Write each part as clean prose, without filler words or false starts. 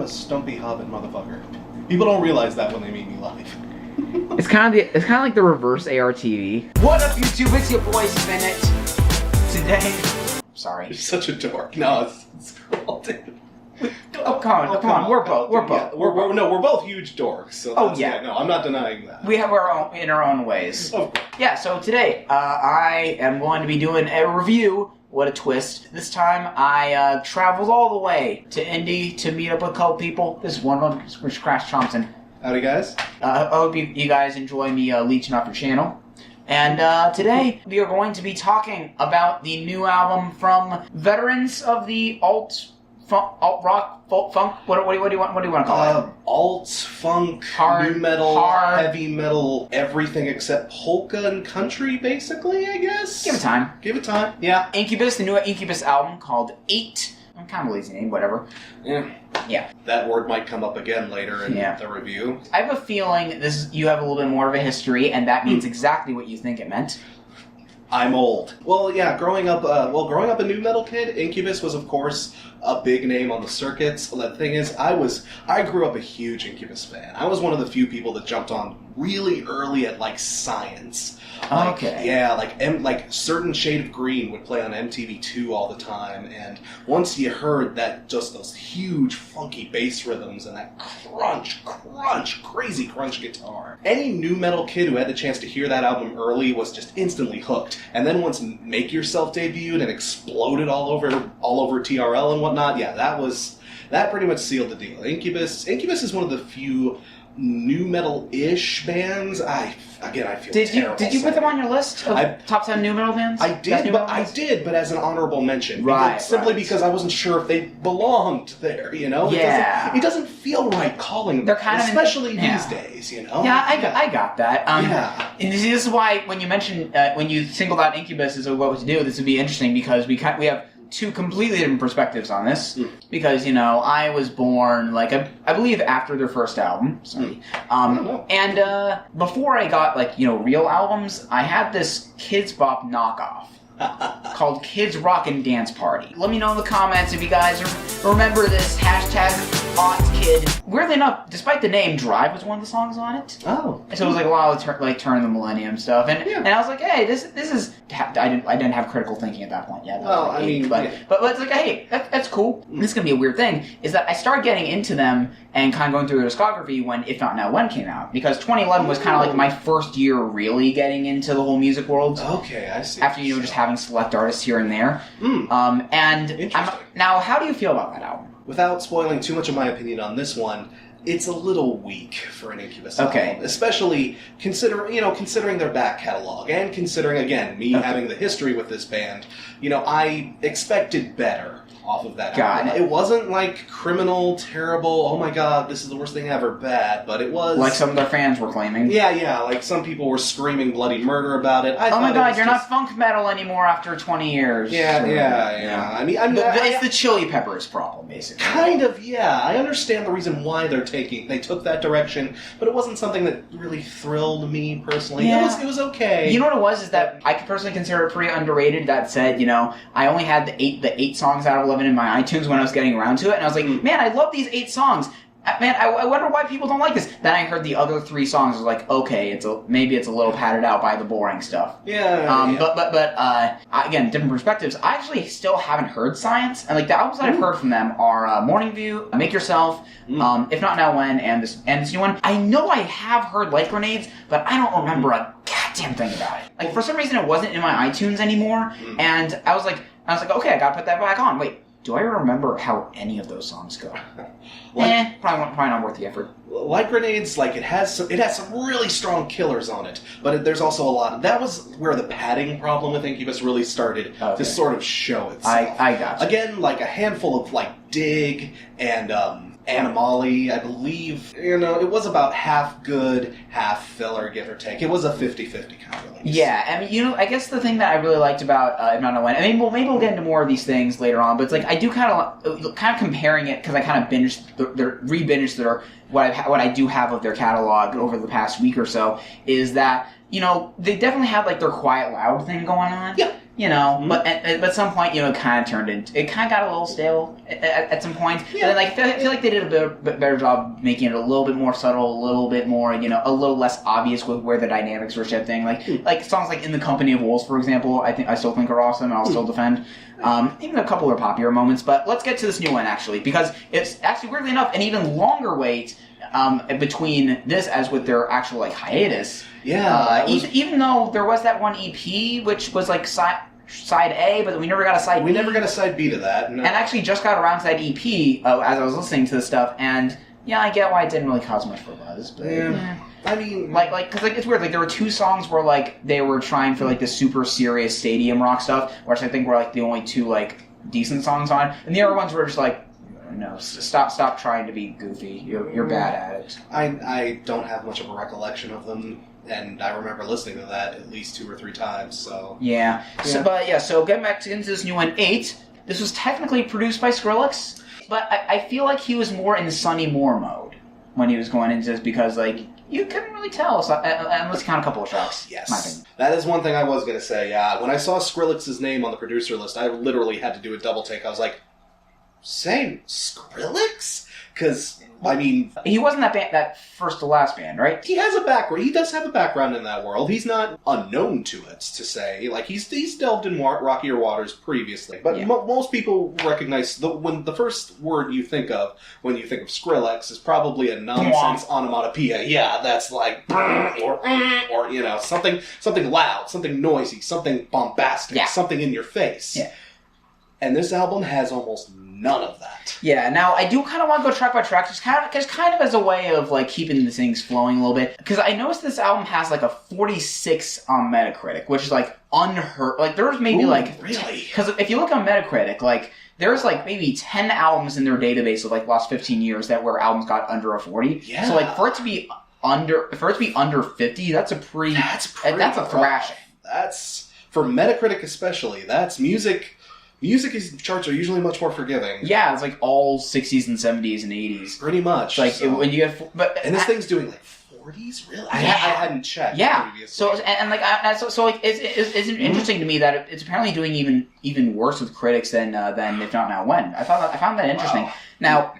I'm a stumpy hobbit motherfucker. People don't realize that when they meet me live. It's kind of like the reverse ARTV. What up, YouTube? It's your boy Spinnet. Today, sorry. You're such a dork. No, it's cool, dude. Oh, come on. We're both. Yeah, we're both huge dorks. So oh yeah. No, I'm not denying that. We have in our own ways. Of course. Yeah. So today, I am going to be doing a review. What a twist. This time, I traveled all the way to Indy to meet up with a couple people. This is one of them, which is Crash Thompson. Howdy, guys. I hope you guys enjoy me leeching off your channel. And today, we are going to be talking about the new album from veterans of the alt-rock, funk, what do you want to call it? Alt, funk, hard, new metal, hard, heavy metal, everything except polka and country, basically, I guess? Give it time. Yeah. Incubus, the new Incubus album called 8. I'm kind of a lazy name, whatever. Yeah. That word might come up again later in the review. I have a feeling you have a little bit more of a history, and that means exactly what you think it meant. I'm old. Well, yeah, growing up a new metal kid, Incubus was, of course, a big name on the circuits. Well, the thing is, I grew up a huge Incubus fan. I was one of the few people that jumped on really early at, like, Science. Okay. Yeah, like Certain Shade of Green would play on MTV2 all the time, and once you heard that, just those huge funky bass rhythms and that crazy crunch guitar. Any new metal kid who had the chance to hear that album early was just instantly hooked. And then once Make Yourself debuted and exploded all over TRL and whatnot, yeah, that pretty much sealed the deal. Incubus is one of the few new metal-ish bands. I feel terrible. Did you put them on your list of top 10 new metal bands? I did, but as an honorable mention. Simply because I wasn't sure if they belonged there, you know? Yeah. It doesn't feel right calling them, they're kind of especially these days, you know? Yeah, I got that. And this is why when you mentioned, when you singled out Incubus as what to do, this would be interesting because we have two completely different perspectives on this, because, you know, I was born, like, I believe after their first album, and before I got, like, you know, real albums, I had this Kids Bop knockoff called Kids Rockin' Dance Party. Let me know in the comments if you guys remember this #AUTKid. Weirdly enough, despite the name, Drive was one of the songs on it. Oh. So it was like a lot of Turn of the Millennium stuff, and I was like, hey, this is. I didn't have critical thinking at that point yet. Well, but it's like, hey, that's cool. This is gonna be a weird thing. Is that I started getting into them and kind of going through their discography when If Not Now When came out, because 2011 was kind of like my first year really getting into the whole music world. Okay, I see. After just having select artists here and there. Now, how do you feel about that album? Without spoiling too much of my opinion on this one, it's a little weak for an Incubus album, especially considering their back catalog, and considering, again, me having the history with this band. You know, I expected better off of that album. It wasn't like criminal, terrible, oh my god, this is the worst thing ever bad, but it was... Like some of their fans were claiming. Yeah, like some people were screaming bloody murder about it. Oh my god, you're not funk metal anymore after 20 years. Yeah. I mean, it's the Chili Peppers problem, basically. Kind of, yeah. I understand the reason why they took that direction, but it wasn't something that really thrilled me personally. Yeah. It was okay. You know what it was? Is that I could personally consider it pretty underrated. That said, you know, I only had the eight songs out of 11 in my iTunes when I was getting around to it, and I was like, man, I love these 8 songs. Man, I wonder why people don't like this. Then I heard the other 3 songs. I was like, okay, maybe it's a little padded out by the boring stuff. Yeah. But again, different perspectives. I actually still haven't heard Science, and like the albums that I've heard from them are Morning View, Make Yourself, If Not Now When, and this new one. I know I have heard Light Grenades, but I don't remember a goddamn thing about it. Like for some reason, it wasn't in my iTunes anymore, and I was like, okay, I gotta put that back on. Wait. Do I remember how any of those songs go? Probably not worth the effort. Light Grenades, like it has some really strong killers on it, but there's also a lot. That was where the padding problem with Incubus really started to sort of show itself. I got you. Again, like a handful of like Dig and Animali, I believe, you know, it was about half good, half filler, give or take. It was a 50-50 kind of release. Yeah, I mean, you know, I guess the thing that I really liked about If Not Now When, I mean, maybe we'll get into more of these things later on, but it's like, I do kind of comparing it, because I kind of re-binged what I do have of their catalog over the past week or so, is that, you know, they definitely have, like, their quiet, loud thing going on. Yeah. you know, but at some point, you know, it kind of got a little stale at some point. Yeah. And like, I feel like they did a bit better job making it a little bit more subtle, a little bit more, you know, a little less obvious with where the dynamics were shifting. Like songs like "In the Company of Wolves," for example, I still think are awesome, and I'll still defend. Even a couple of popular moments, but let's get to this new one actually, because it's actually weirdly enough an even longer wait between this as with their actual like hiatus. Yeah, even though there was that one EP which was like side A, but we never got a side B. We never got a side B to that. No. And actually just got around to that EP as I was listening to this stuff, and yeah, I get why it didn't really cause much for buzz, but I mean, because it's weird. Like there were two songs where like they were trying for like the super serious stadium rock stuff, which I think were like the only two like decent songs on, and the other ones were just like, no, stop trying to be goofy. You're bad at it. I don't have much of a recollection of them, and I remember listening to that at least 2 or 3 times. So yeah. So getting back into this new one, 8. This was technically produced by Skrillex, but I feel like he was more in Sonny Moore mode when he was going into this, because like you couldn't really tell, unless you count a couple of tracks. Yes. That is one thing I was going to say, yeah. When I saw Skrillex's name on the producer list, I literally had to do a double take. I was like, same Skrillex? Because, I mean... He wasn't that first to last band, right? He has a background. He does have a background in that world. He's not unknown to it, to say. Like, he's delved in rockier waters previously. But most people recognize... when the first word you think of when you think of Skrillex is probably a nonsense onomatopoeia. Yeah, that's like... or, you know, something loud, something noisy, something bombastic, something in your face. Yeah. And this album has almost none of that. Yeah, now I do kind of want to go track by track, just kind of as a way of like keeping the things flowing a little bit. Because I noticed this album has like a 46 on Metacritic, which is like unheard. Like there's maybe really? Because if you look on Metacritic, like there's like maybe 10 albums in their database of like last 15 years where albums got under a 40. Yeah. So like for it to be under 50, that's a thrashing. That's for Metacritic especially. That's music. Charts are usually much more forgiving. Yeah, it's like all 60s and 70s and 80s. Pretty much. Like when you get, and this thing's doing like 40s, really? I hadn't checked. Yeah. Previously. So it's interesting to me that it's apparently doing even worse with critics than If Not Now When. I found that interesting. Wow. Now,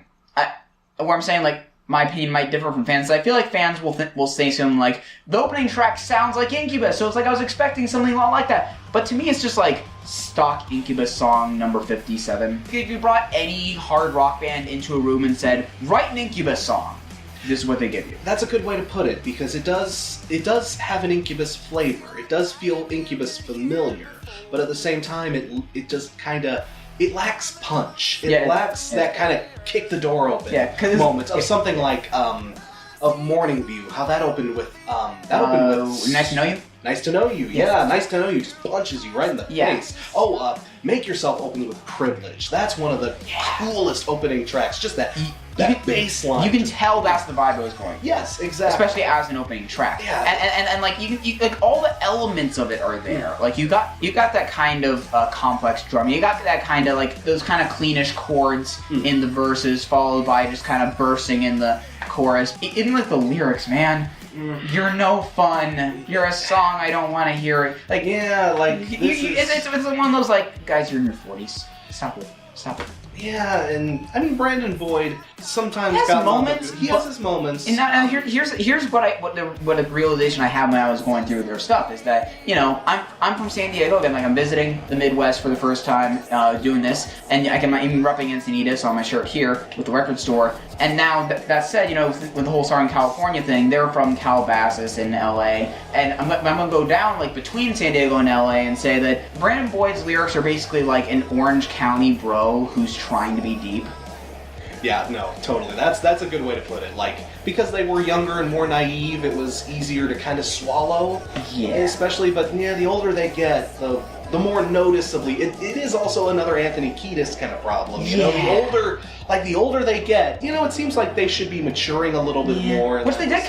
where I'm saying like my opinion might differ from fans. I feel like fans will say something like, the opening track sounds like Incubus, so it's like I was expecting something a lot like that. But to me, it's just like stock Incubus song number 57. If you brought any hard rock band into a room and said, write an Incubus song, this is what they give you. That's a good way to put it, because it does have an Incubus flavor. It does feel Incubus familiar, but at the same time, it just kind of... It lacks punch. It lacks that kind of kick the door open moments of something like of Morning View. How that opened with Nice to Know You. Nice to Know You. Yeah, Nice to Know You just punches you right in the face. Oh, Make Yourself opens with Privilege. That's one of the coolest opening tracks. Just that bass line. You can tell that's the vibe it was going. Yes, exactly. Especially as an opening track. Yeah. And like you like all the elements of it are there. Like you got that kind of complex drum. You got that kind of like those kind of cleanish chords in the verses, followed by just kind of bursting in the chorus. Even like the lyrics, man. You're no fun. You're a song I don't want to hear. Like it's one of those like, guys, you're in your 40s. Stop it. Yeah, and I mean Brandon Boyd sometimes has moments. He has his moments. And now here's what a realization I had when I was going through their stuff is that, you know, I'm from San Diego again, like I'm visiting the Midwest for the first time doing this, and I'm even repping Encinitas on my shirt here with the record store. And now that said, you know, with the whole Southern California thing, they're from Calabasas in LA, and I'm gonna go down like between San Diego and LA and say that Brandon Boyd's lyrics are basically like an Orange County bro who's trying to be deep. Yeah, no, totally. That's a good way to put it. Like, because they were younger and more naive, it was easier to kind of swallow. Yeah. Especially, but yeah, the older they get, the more noticeably, it is also another Anthony Kiedis kind of problem. You know, the older they get, you know, it seems like they should be maturing a little bit more. Which they did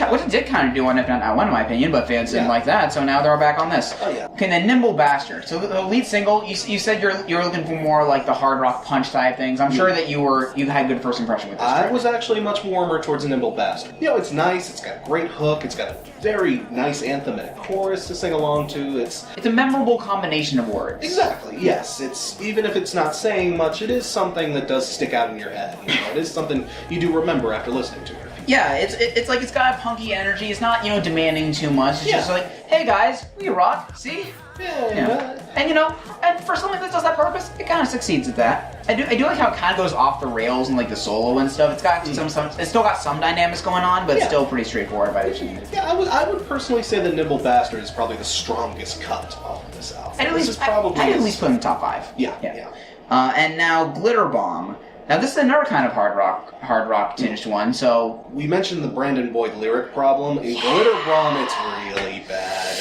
kind of do on If Not Now When, in my opinion, but fans didn't like that, so now they're back on this. Oh, yeah. Okay, then Nimble Bastard. So the lead single, you said you're looking for more like the hard rock punch type things. I'm sure that you had a good first impression with this track. I was actually much warmer towards a Nimble Bastard. You know, it's nice, it's got a great hook, it's got a very nice anthematic chorus to sing along to. It's a memorable combination of words. Exactly. Yes. It's even if it's not saying much, it is something that does stick out in your head. You know, it is something you do remember after listening to it. Yeah, it's like it's got a punky energy. It's not, demanding too much. It's just like, hey guys, we rock. See? Yeah. And and for something that does that purpose, it kind of succeeds at that. I do like how it kind of goes off the rails and like the solo and stuff. It's got some it's still got some dynamics going on, but it's still pretty straightforward by the end. Yeah, I would personally say that Nimble Bastard is probably the strongest cut of this album. I'd at least put in the top 5. Yeah. And now Glitter Bomb. Now this is another kind of hard rock tinged one. So we mentioned the Brandon Boyd lyric problem. In Glitter Bomb, it's really bad.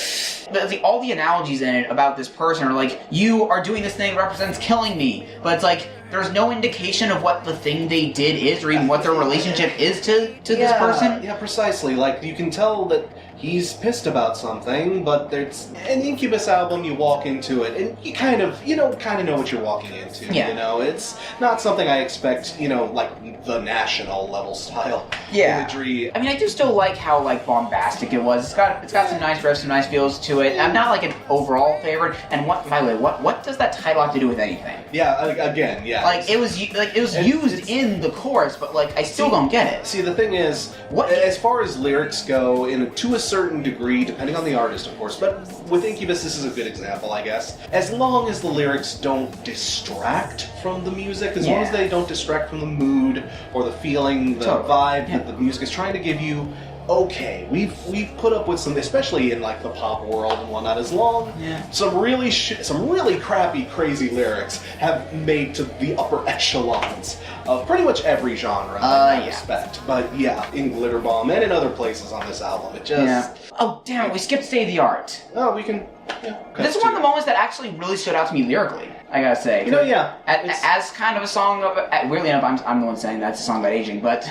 All the analogies in it about this person are like, you are doing this thing that represents killing me, but it's like there's no indication of what the thing they did is, or even what their relationship is to this person. Yeah, precisely. Like, you can tell that he's pissed about something, but there's an Incubus album, you walk into it, and you kind of know what you're walking into. Yeah. It's not something I expect, like the national level style imagery. I mean, I do still like how bombastic it was. It's got some nice riffs, some nice feels to it. I'm not like an overall favorite. And by the way, what does that title have to do with anything? Yeah, again, yeah. Like it was used in the chorus, but I still don't get it. See, the thing is, as far as lyrics go, to a certain degree, depending on the artist, of course, but with Incubus, this is a good example, I guess. As long as the lyrics don't distract from the music, as long as they don't distract from the mood or the feeling, the vibe that the music is trying to give you. Okay, we've put up with some, especially in the pop world and whatnot. As long some really crappy, crazy lyrics have made to the upper echelons of pretty much every genre in that respect. But in Glitter Bomb and in other places on this album, it just Oh damn it! We skipped State of the Art. Oh, we can. This is one of the moments that actually really stood out to me lyrically. I gotta say, as kind of a song of weirdly enough, I'm the one saying that's a song about aging, but.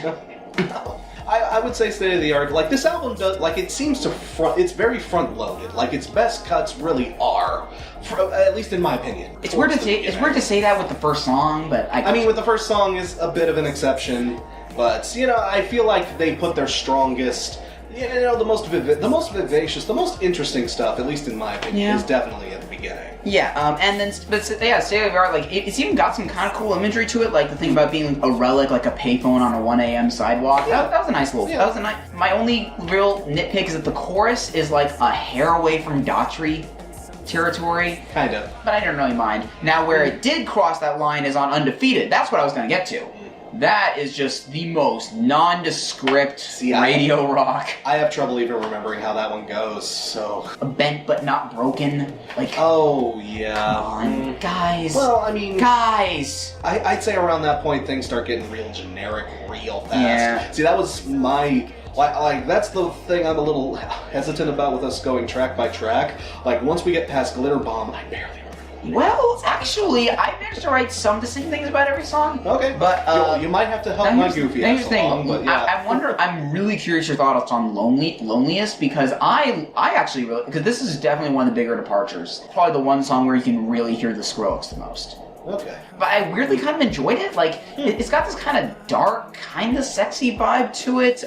I would say State of the Art. This album does, it seems to it's very front-loaded. Its best cuts really are, at least in my opinion. It's weird to say that with the first song, but I mean, with the first song is a bit of an exception, but I feel like they put their strongest, the most vivacious, the most interesting stuff, at least in my opinion, is definitely at the beginning. Yeah, and then, State of the Art, it's even got some kind of cool imagery to it, the thing about being a relic, like a payphone on a 1 a.m. sidewalk. That was a nice little, that was a nice, my only real nitpick is that the chorus is a hair away from Daughtry territory. Kind of. But I didn't really mind. Now, where it did cross that line is on Undefeated. That's what I was going to get to. That is just the most nondescript radio rock. I have trouble even remembering how that one goes, so... Bent but not broken. Oh, yeah. Come on, guys. Well, I mean... Guys! I'd say around that point, things start getting real generic real fast. Yeah. See, that was my... that's the thing I'm a little hesitant about with us going track by track. Once we get past Glitter Bomb, I barely remember. Well, actually, I managed to write some distinct things about every song. Okay. But, you might have to help my goofy ass along, but yeah. I wonder, I'm really curious your thoughts on Loneliest, because I actually really, because this is definitely one of the bigger departures. Probably the one song where you can really hear the Skrillex the most. Okay. But I weirdly kind of enjoyed it. It's got this kind of dark, kind of sexy vibe to it.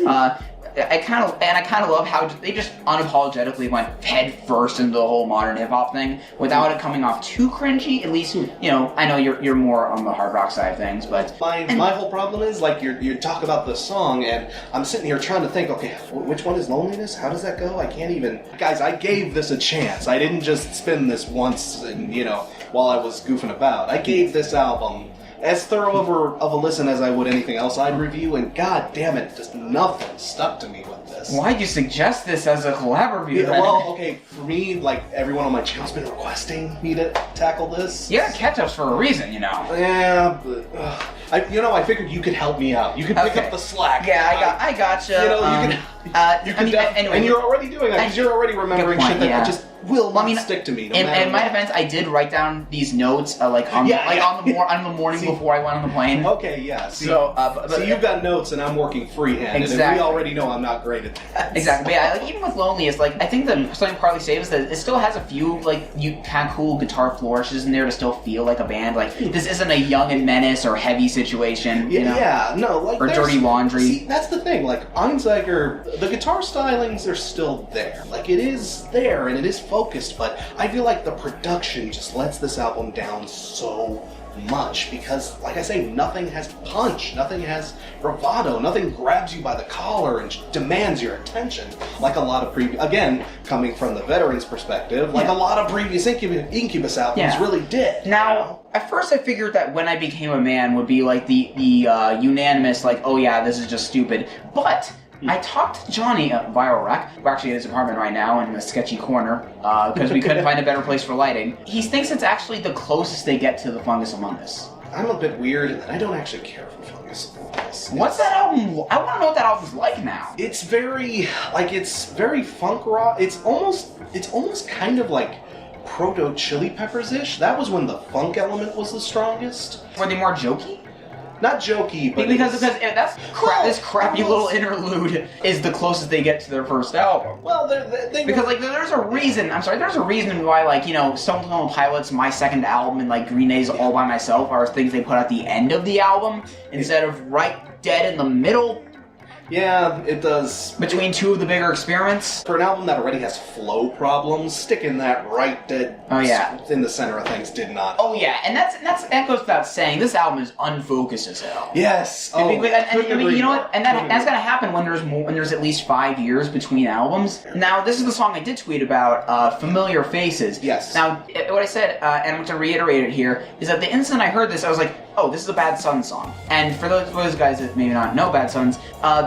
I kind of love how they just unapologetically went head first into the whole modern hip hop thing without it coming off too cringy. At least, I know you're more on the hard rock side of things, but my whole problem is you talk about the song, and I'm sitting here trying to think, okay, which one is Loneliness? How does that go? I can't even. Guys, I gave this a chance. I didn't just spin this once, and while I was goofing about. I gave this album as thorough of a listen as I would anything else I'd review, and god damn it, just nothing stuck to me with this. Why'd you suggest this as a collab review? Well, okay, for me, everyone on my channel's been requesting me to tackle this. Yeah, catch-ups for a reason, Yeah, but I figured you could help me out. You could pick up the slack. Yeah, I gotcha. You can anyway, and you're already doing that because you're already remembering shit that just will not stick to me. No matter in my defense, I did write down these notes on the morning before I went on the plane. Okay, yeah. So you've got notes, and I'm working freehanded, and we already know I'm not great at that. Exactly. But yeah, even with Loneliest, I think that something partly saves that it still has a few kind of cool guitar flourishes in there to still feel like a band. This isn't a Young and Menace or Heavy situation. Or Dirty Laundry. See, that's the thing, like, Einziger, the guitar stylings are still there. Like, it is there, and it is focused, but I feel like the production just lets this album down so much, because, like I say, nothing has punch, nothing has bravado, nothing grabs you by the collar and demands your attention, like a lot of previous, again, coming from the veteran's perspective, like a lot of previous Incubus albums really did. Now, at first I figured that When I Became a Man would be like the unanimous, like, oh yeah, this is just stupid, but I talked to Johnny at Viral Rack. We're actually in his apartment right now in a sketchy corner because we couldn't find a better place for lighting. He thinks it's actually the closest they get to the Fungus Among Us. I'm a bit weird in that I don't actually care for Fungus Among Us. What's that album? I want to know what that album's like now. It's very funk rock. It's almost kind of like proto Chili Peppers-ish. That was when the funk element was the strongest. Were they more jokey? Not jokey, but because that's this crappy little interlude is the closest they get to their first album. Well, because like there's a reason. I'm sorry, there's a reason why, like, you know, Stone Temple Pilots, My Second Album, and like Green Day's All by Myself are things they put at the end of the album instead of right dead in the middle. Yeah, it does. Between two of the bigger experiments. For an album that already has flow problems, sticking that right dead in the center of things did not. Oh yeah, and that goes without saying. This album is unfocused as hell. Yes. And you know what? And that's gonna happen when there's at least 5 years between albums. Now, this is the song I did tweet about, Familiar Faces. Yes. Now, what I said, and I'm going to reiterate it here, is that the instant I heard this, I was like, oh, this is a Bad Sons song. And for those guys that maybe not know Bad Sons,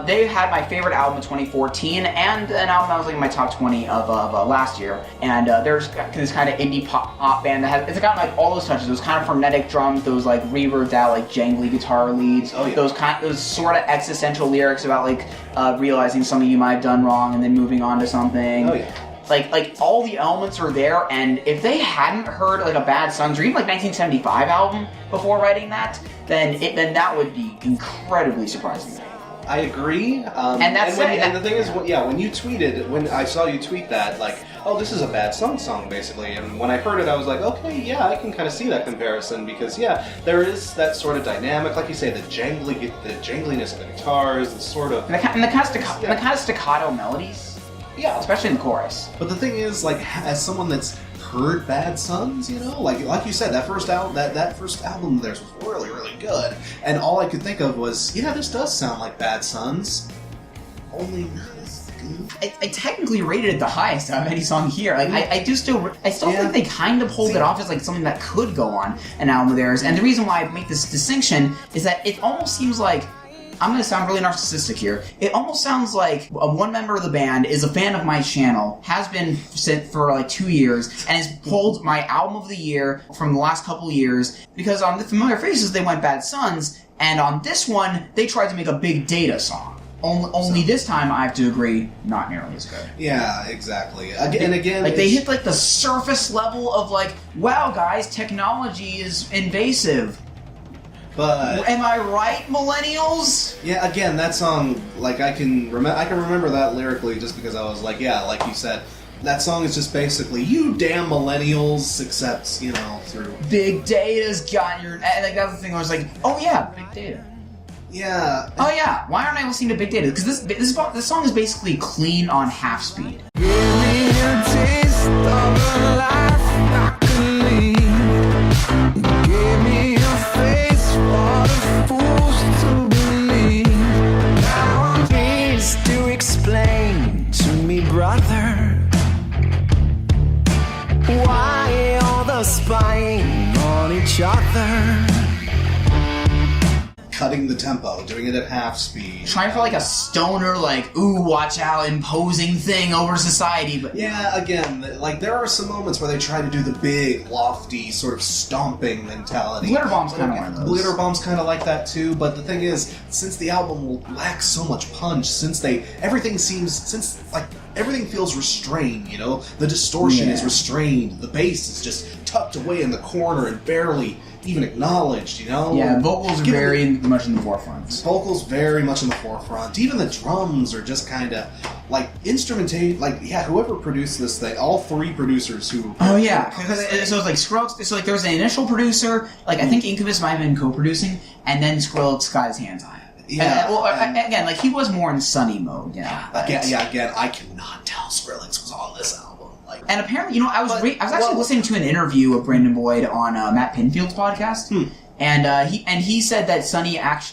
they had my favorite album of 2014 and an album that was like in my top 20 of last year. And there's this kind of indie pop band that it's got like all those touches, those kind of frenetic drums, those like reverbed out like jangly guitar leads, those sort of existential lyrics about like realizing something you might have done wrong and then moving on to something. Oh yeah. Like all the elements are there, and if they hadn't heard like a Bad Sons or even like 1975 album before writing that, then that would be incredibly surprising to me. I agree. And the thing is, when you tweeted, when I saw you tweet that, like, oh, this is a Bad Sons song, basically, and when I heard it, I was like, okay, yeah, I can kind of see that comparison, because, yeah, there is that sort of dynamic, like you say, the jangliness of the guitars, the sort of... And the kind of staccato melodies. Yeah, especially in the chorus. But the thing is, like, as someone that's heard Bad Sons, you know, like you said, that first album of theirs was really, really good, and all I could think of was, yeah, this does sound like Bad Sons, only not as good. I technically rated it the highest out of any song here. Like, I still think they kind of hold it off as like something that could go on an album of theirs. And the reason why I make this distinction is that it almost seems like, I'm going to sound really narcissistic here. It almost sounds like one member of the band is a fan of my channel, has been for like 2 years, and has pulled my album of the year from the last couple years, because on the Familiar Faces they went Bad Sons, and on this one they tried to make a Big Data song. Only this time, I have to agree, not nearly as good. Yeah, exactly. And again, like they hit like the surface level of like, wow guys, technology is invasive. But am I right, millennials? Yeah, again, that song, like I can remember that lyrically just because I was like, yeah, like you said, that song is just basically you damn millennials, except, you know, through Big Data's got your, and like that's the thing. I was like, oh yeah, Big Data. Yeah. Oh yeah. Why aren't I listening to Big Data? Because this song is basically clean on half speed. Give me a taste of a life I can lead. Give me a face. What a fools to believe. Now I'm pleased to explain to me, brother, why all the spying on each other. Cutting the tempo, doing it at half speed. Trying for like a stoner, like, ooh, watch out, imposing thing over society, but... Yeah, again, like, there are some moments where they try to do the big, lofty, sort of stomping mentality. Glitterbomb's kind of one of those. Glitterbomb's kind of like that, too, but the thing is, since the album lacks so much punch, everything feels restrained, you know? The distortion is restrained, the bass is just tucked away in the corner and barely even acknowledged, you know? Yeah, vocals are very much in the forefront. Vocals very much in the forefront. Even the drums are just kind of like instrumentation. Like, yeah, whoever produced this thing, all three producers who. Oh yeah, so it's like Skrillex. So like there was an initial producer. Like I think Incubus might have been co-producing, and then Skrillex got his hands on it. Again, like he was more in Sunny mode. Again, I cannot tell Skrillex was on this album. Like, and apparently, I was actually listening to an interview of Brandon Boyd on Matt Pinfield's podcast, and he said that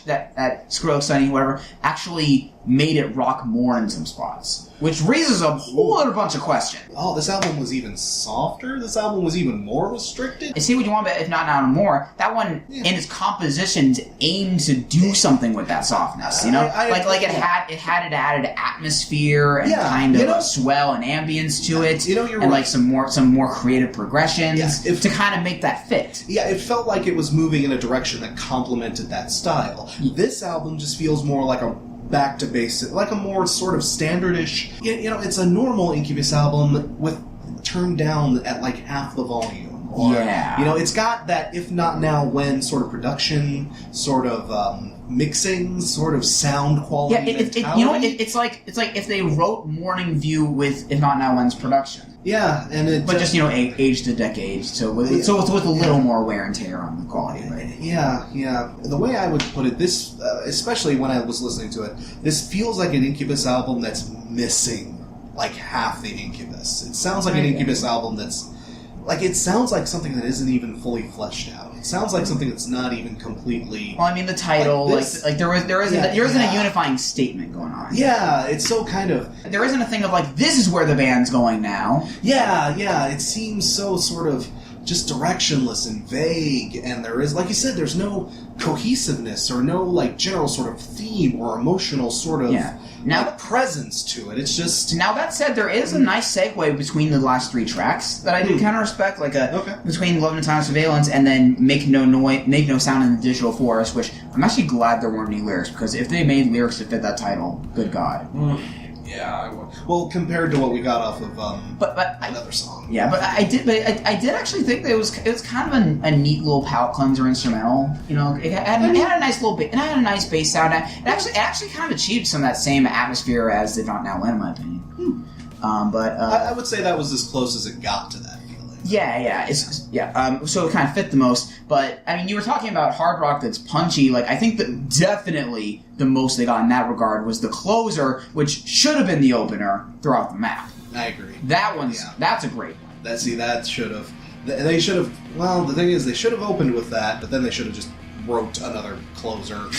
that Skrillex, Sunny, whatever, actually made it rock more in some spots, which raises a whole other bunch of questions. Oh, this album was even softer? This album was even more restricted? I see what you want, but if not now and more, that one in its compositions aimed to do something with that softness, it had an added atmosphere and kind of a swell and ambience to it, you're and right. like some more creative progressions to kind of make that fit. Yeah, it felt like it was moving in a direction that complemented that style. This album just feels more like a back to basic, like a more sort of standardish. It's a normal Incubus album with turned down at like half the volume. Or, it's got that if not now when sort of production, sort of mixing, sort of sound quality. It's like if they wrote Morning View with if not now when's production. Yeah, and it just age to decade, so with a little more wear and tear on the quality. Right? Yeah. The way I would put it, this, especially when I was listening to it, this feels like an Incubus album that's missing like half the Incubus. It sounds like an Incubus album that's like it sounds like something that isn't even fully fleshed out. It sounds like something that's not even completely. Well, I mean, the title, there isn't a unifying statement going on. Yeah, it's so kind of. There isn't a thing of like this is where the band's going now. Yeah. It seems so sort of just directionless and vague, and there is, like you said, there's no cohesiveness or no like general sort of theme or emotional sort of presence to it. It's just. Now that said, there is a nice segue between the last three tracks that I do kind of respect, like between Love and Time of Surveillance and then Make No Sound in the Digital Forest, which I'm actually glad there weren't any lyrics, because if they made lyrics to fit that title, good God. Yeah, I would. Well, compared to what we got off of another song. Yeah, but I did actually think that it was kind of a neat little palate cleanser instrumental. It had a nice little it had a nice bass sound. It actually kind of achieved some of that same atmosphere as If Not Now When, in my opinion. I would say that was as close as it got to that feeling. So it kind of fit the most. But I mean, you were talking about hard rock that's punchy. Like, I think that definitely the most they got in that regard was the closer, which should have been the opener, Throughout the Map. I agree. That's a great one. That should have. They should have. Well, the thing is, they should have opened with that, but then they should have just wrote another closer.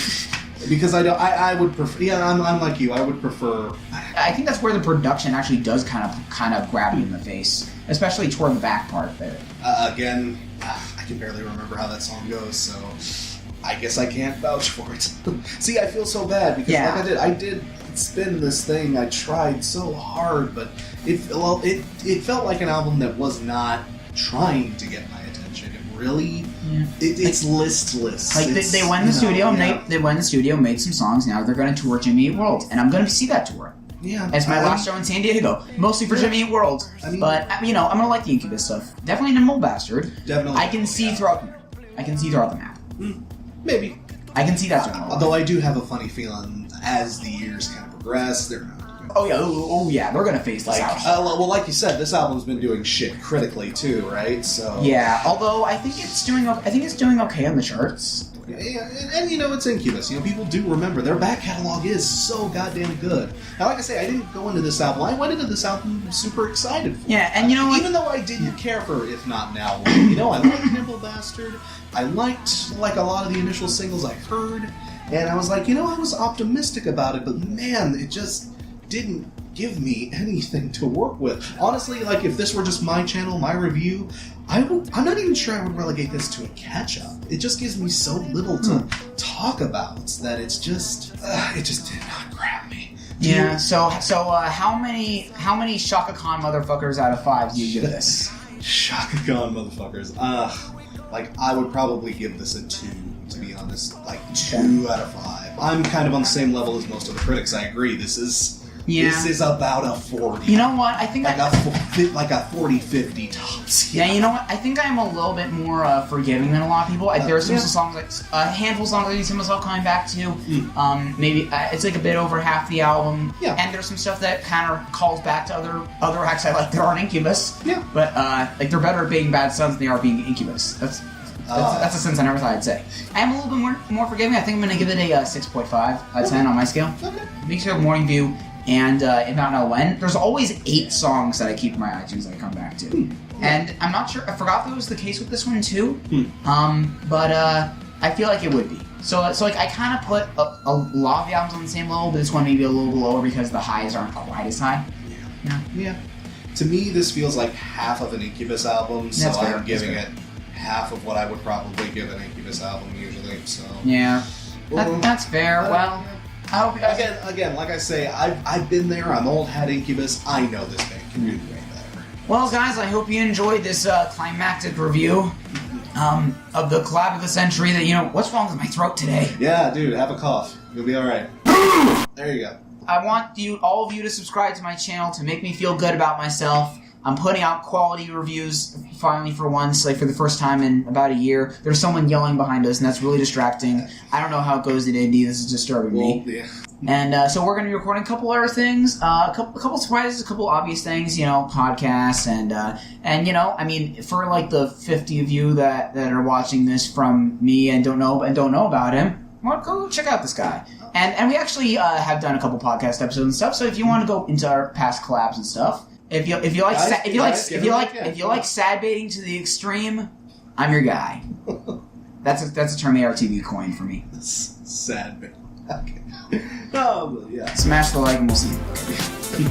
Because I would prefer. Yeah, I'm like you. I would prefer. I think that's where the production actually does kind of grab you in the face, especially toward the back part there. Again, I can barely remember how that song goes, so I guess I can't vouch for it. See, I feel so bad because like I did spin this thing. I tried so hard, but it felt like an album that was not trying to get my attention. It really. Yeah. It's listless. Like they went in the studio and they went in the studio, made some songs. Now they're going to tour Jimmy Eat World, and I'm going to see that tour. Yeah, it's my last show in San Diego, mostly for Jimmy Eat World. But I'm going to like the Incubus stuff. Definitely Nimble Bastard. Definitely. I can see throughout the map. Maybe I can see that general. Although I do have a funny feeling as the years kind of progress, they're not. Oh yeah, they're gonna face this out. Well, like you said, this album's been doing shit critically too, right? So yeah, although I think it's doing okay on the charts. Yeah, and it's Incubus. People do remember their back catalog is so goddamn good. Now, like I say, I didn't go into this album. I went into this album super excited. Yeah, and even though I didn't care for If Not Now, I liked Nimble Bastard. I liked like a lot of the initial singles I heard, and I was like, I was optimistic about it, but man, it just didn't give me anything to work with. Honestly, like if this were just my channel, my review, I'm not even sure I would relegate this to a catch-up. It just gives me so little to talk about that it just did not grab me. So how many Shaka Khan motherfuckers out of 5 do you give this? Shaka Khan motherfuckers. Like I would probably give this a 2. To be honest, like 2 out of 5. I'm kind of on the same level as most of the critics. I agree. This is about a 40. You know what? I think like a 40-50 tops. Yeah, you know what? I think I'm a little bit more forgiving than a lot of people. There are some songs, like a handful of songs I see myself coming back to. Maybe it's like a bit over half the album. Yeah. And there's some stuff that kind of calls back to other acts I like that aren't Incubus. Yeah. But like they're better at being Bad Sons than they are being Incubus. That's That's a sense I never thought I'd say. I am a little bit more forgiving. I think I'm going to give it a 6.5 out of 10 on my scale. Okay. Big Show Morning View, and If Not Know When. There's always 8 songs that I keep in my iTunes that I come back to. And I'm not sure, I forgot if it was the case with this one too. But I feel like it would be. So like I kind of put a lot of the albums on the same level, but this one maybe a little lower because the highs aren't quite as high. Yeah. To me, this feels like half of an Incubus album, so That's fair. I'm giving it half of what I would probably give an Incubus album usually. So Yeah, Well, that's fair. Well, I hope you guys... Again, like I say, I've been there. I'm old hat Incubus. I know this band can do way better. Well, guys, I hope you enjoyed this climactic review of the collab of the century. That what's wrong with my throat today? Yeah, dude, have a cough. You'll be all right. There you go. I want all of you to subscribe to my channel to make me feel good about myself. I'm putting out quality reviews finally for once, like for the first time in about a year. There's someone yelling behind us, and that's really distracting. I don't know how it goes at Indy. This is disturbing me. Yeah. And so we're going to be recording a couple other things, a couple surprises, a couple obvious things, podcasts, and I mean, for like the 50 of you that are watching this from me and don't know about him, well, go check out this guy. And we actually have done a couple podcast episodes and stuff. So if you want to go into our past collabs and stuff, if you like sad baiting to the extreme, I'm your guy. That's a term ARTV coined for me. Sad bit. Okay. Oh, yeah. Smash the like and we'll see you.